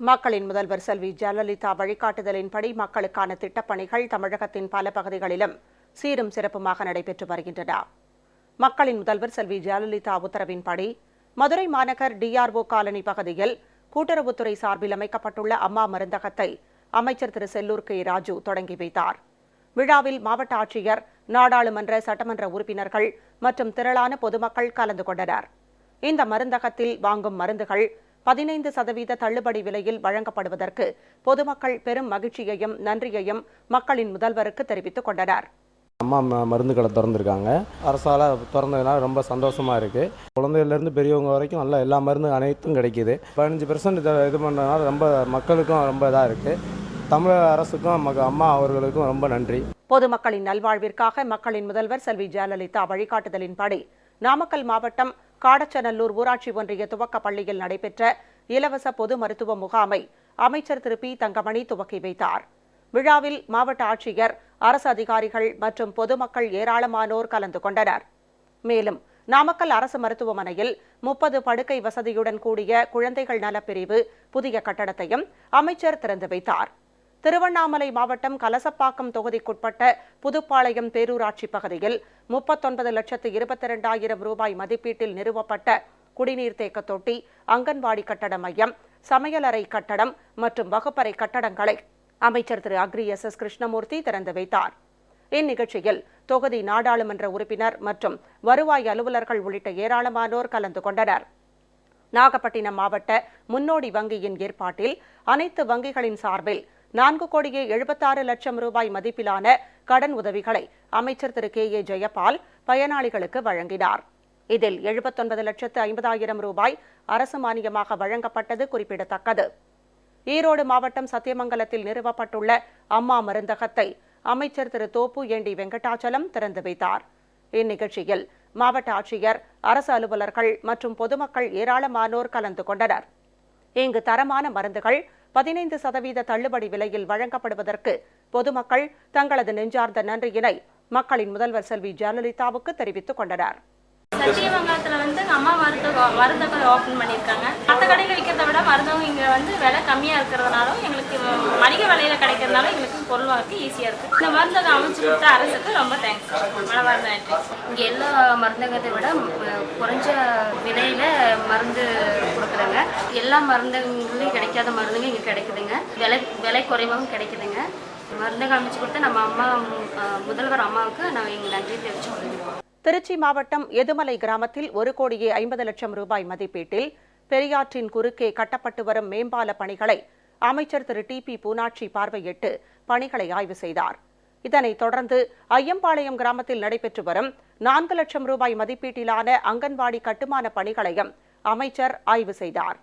மக்களின் முதல்வர் செல்வி ஜெயலலிதா வழிகாட்டுதலின்படி மக்களுக்கான திட்டப்பணிகள் தமிழகத்தின் பல பகுதிகளிலும் சீரும் சிறப்புமாக நடைபெற்று வருகின்றன. மக்களின் முதல்வர் செல்வி ஜெயலலிதா உத்தரவின்படி மதுரை மாநகர் டிஆர்ஓ காலனி பகுதியில் கூட்டுறவுத்துறை சார்பில் அமைக்கப்பட்டுள்ள அம்மா மருந்தகத்தை அமைச்சர் திரு செல்லூர் கே ராஜு தொடங்கி வைத்தார். விழாவில் மாவட்ட ஆட்சியர், நாடாளுமன்ற, சட்டமன்ற உறுப்பினர்கள் மற்றும் திரளான பொதுமக்கள் கலந்து கொண்டனர். இந்த மருந்தகத்தில் வாங்கும் மருந்துகள் 15% தள்ளுபடி விலையில் வழங்கப்படுவதற்கு பொதுமக்கள் பெரும் மகிழ்ச்சியையும் நன்றியையும் மக்களின் முதல்வருக்கு தெரிவித்துக் கொண்டனர். அம்மா மருந்து கடை திறந்துருக்காங்க. அரசால் திறந்ததுனால ரொம்ப சந்தோஷமா இருக்கு. குழந்தையிலேருந்து பெரியவங்க வரைக்கும் நல்லா எல்லா மருந்து அனைத்தும் கிடைக்கிது. 15% இது பண்ணுறதுனால ரொம்ப மக்களுக்கும் ரொம்ப இதாக இருக்கு. தமிழக அரசுக்கும் அம்மா அவர்களுக்கும் ரொம்ப நன்றி. பொதுமக்களின் நல்வாழ்விற்காக மக்களின் முதல்வர் செல்வி ஜெயலலிதா வழிகாட்டுதலின்படி நாமக்கல் மாவட்டம் காடச்சநல்லூர் ஊராட்சி ஒன்றிய துவக்க பள்ளியில் நடைபெற்ற இலவச பொது மருத்துவ முகாமை அமைச்சர் திரு பி தங்கமணி துவக்கி வைத்தார். விழாவில் மாவட்ட ஆட்சியர், அரசு அதிகாரிகள் மற்றும் பொதுமக்கள் ஏராளமானோர் கலந்து கொண்டனர். மேலும் நாமக்கல் அரசு மருத்துவமனையில் 30 படுக்கை வசதியுடன் கூடிய குழந்தைகள் நலப்பிரிவு புதிய கட்டடத்தையும் அமைச்சர் திறந்து வைத்தார். திருவண்ணாமலை மாவட்டம் கலசப்பாக்கம் தொகுதிக்குட்பட்ட புதுப்பாளையம் பேரூராட்சி பகுதியில் 39,22,000 ரூபாய் மதிப்பீட்டில் நிறுவப்பட்ட குடிநீர் தேக்க தொட்டி, அங்கன்வாடி கட்டட மையம், சமையலறை கட்டடம் மற்றும் வகுப்பறை கட்டடங்களை அமைச்சர் திரு அக்ரி எஸ் கிருஷ்ணமூர்த்தி திறந்து வைத்தார். இந்நிகழ்ச்சியில் தொகுதி நாடாளுமன்ற உறுப்பினர் மற்றும் வருவாய் அலுவலர்கள் உள்ளிட்ட ஏராளமானோர் கலந்து கொண்டனர். நாகப்பட்டினம் மாவட்ட முன்னோடி வங்கியின் ஏற்பாட்டில் அனைத்து வங்கிகளின் சார்பில் 4,76,00,000 ரூபாய் மதிப்பிலான கடன் உதவிகளை அமைச்சர் திரு கே ஏ ஜெயபால் பயனாளிகளுக்கு வழங்கினார். இதில் 79,50,000 ரூபாய் அரசு மானியமாக வழங்கப்பட்டது குறிப்பிடத்தக்கது. ஈரோடு மாவட்டம் சத்தியமங்கலத்தில் நிறுவப்பட்டுள்ள அம்மா மருந்தகத்தை அமைச்சர் திரு தோப்பு ஏண்டி வெங்கடாச்சலம் திறந்து வைத்தார். இந்நிகழ்ச்சியில் மாவட்ட ஆட்சியர், அரசு அலுவலர்கள் மற்றும் பொதுமக்கள் ஏராளமானோர் கலந்து கொண்டனர். இங்கு தரமான மருந்துகள் 15% தள்ளுபடி விலையில் வழங்கப்படுவதற்கு பொதுமக்கள் தங்களது நெஞ்சார்ந்த நன்றியினை மக்களின் முதல்வர் செல்வி ஜெயலலிதாவுக்கு தெரிவித்துக் கொண்டனர். சத்தியமங்கலத்தில் அம்மா மருந்தகம் ஓப்பன் பண்ணியிருக்காங்க. மற்ற கடையில் விற்கிறத விட மருந்தகம் இங்கே விலை கம்மியாக இருக்கிறதுனாலும் எங்களுக்கு மளிகை விலையில் கிடைக்கிறதுனால எங்களுக்கு பொருள் வாங்க ஈஸியாக இருக்குது. இந்த மருந்தகம் அமைச்சு கொடுத்த அரசுக்கு ரொம்ப தேங்க்ஸ். மனமார்ந்த நன்றி. இங்கே எல்லா மருந்தகத்தை விட குறைஞ்ச விலையில் மருந்து கொடுக்குறாங்க. எல்லா மருந்தகங்களையும் கிடைக்காத மருந்துங்க இங்கே கிடைக்குதுங்க. விலை குறைவாகவும் கிடைக்குதுங்க. மருந்தகம் அமைச்சு கொடுத்த நம்ம அம்மா முதல்வர் அம்மாவுக்கு நாங்கள் எங்கள் நன்றியை தெரிவிச்சு கொள்கிறோம். திருச்சி மாவட்டம் எதுமலை கிராமத்தில் 1,50,00,000 ரூபாய் மதிப்பீட்டில் பெரியாற்றின் குறுக்கே கட்டப்பட்டு வரும் மேம்பால பணிகளை அமைச்சர் திரு டி பி பூனாட்சி பார்வையிட்டு பணிகளை ஆய்வு செய்தார். இதனைத் தொடர்ந்து ஐயம்பாளையம் கிராமத்தில் நடைபெற்று வரும் 4 லட்சம் ரூபாய் மதிப்பீட்டிலான அங்கன்வாடி கட்டுமான பணிகளையும் அமைச்சர் ஆய்வு செய்தார்.